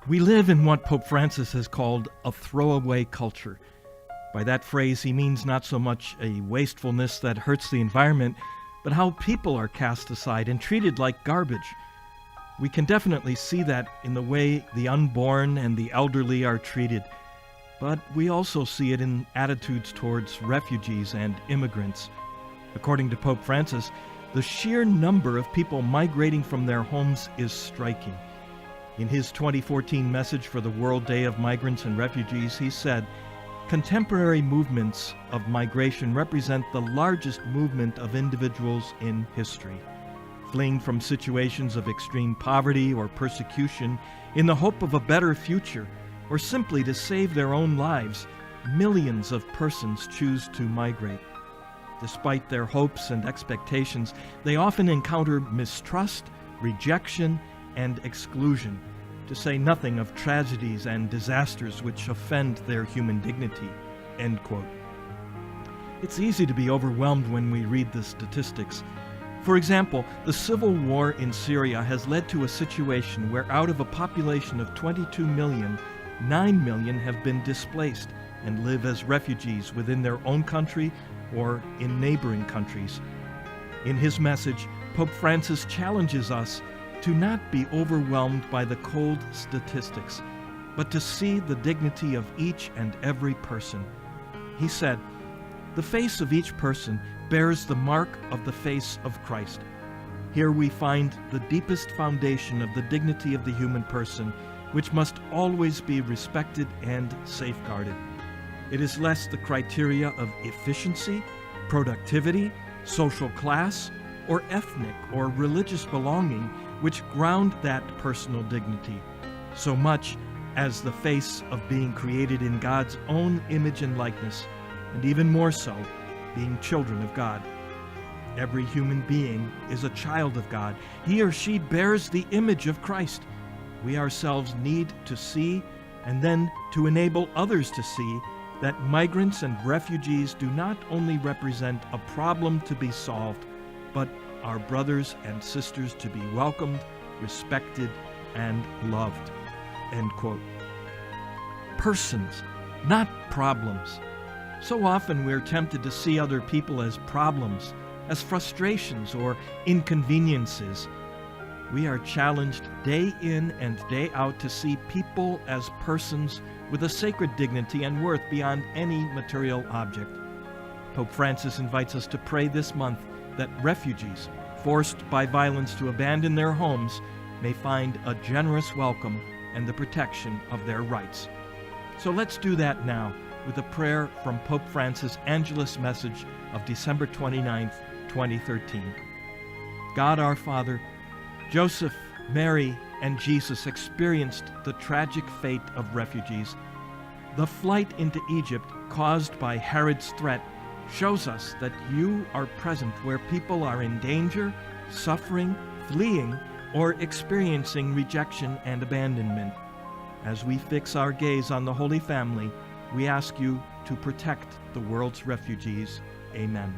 We live in what Pope Francis has called a throwaway culture. By that phrase, he means not so much a wastefulness that hurts the environment, but how people are cast aside and treated like garbage. We can definitely see that in the way the unborn and the elderly are treated, but we also see it in attitudes towards refugees and immigrants. According to Pope Francis, the sheer number of people migrating from their homes is striking. In his 2014 message for the World Day of Migrants and Refugees, he said, "Contemporary movements of migration represent the largest movement of individuals in history. Fleeing from situations of extreme poverty or persecution in the hope of a better future, or simply to save their own lives, millions of persons choose to migrate. Despite their hopes and expectations, they often encounter mistrust, rejection, and exclusion, to say nothing of tragedies and disasters which offend their human dignity." End quote. It's easy to be overwhelmed when we read the statistics. For example, the civil war in Syria has led to a situation where out of a population of 22 million, 9 million have been displaced and live as refugees within their own country or in neighboring countries. In his message, Pope Francis challenges us to not be overwhelmed by the cold statistics, but to see the dignity of each and every person. He said, "The face of each person bears the mark of the face of Christ. Here we find the deepest foundation of the dignity of the human person, which must always be respected and safeguarded. It is less the criteria of efficiency, productivity, social class, or ethnic or religious belonging which ground that personal dignity, so much as the face of being created in God's own image and likeness, and even more so, being children of God. Every human being is a child of God. He or she bears the image of Christ. We ourselves need to see, and then to enable others to see, that migrants and refugees do not only represent a problem to be solved, but our brothers and sisters to be welcomed, respected, and loved." End quote. Persons, not problems. So often we're tempted to see other people as problems, as frustrations or inconveniences. We are challenged day in and day out to see people as persons with a sacred dignity and worth beyond any material object. Pope Francis invites us to pray this month that refugees, forced by violence to abandon their homes, may find a generous welcome and the protection of their rights. So let's do that now with a prayer from Pope Francis' Angelus message of December 29th, 2013. God our Father, Joseph, Mary, and Jesus experienced the tragic fate of refugees. The flight into Egypt caused by Herod's threat shows us that you are present where people are in danger, suffering, fleeing, or experiencing rejection and abandonment. As we fix our gaze on the Holy Family, we ask you to protect the world's refugees. Amen.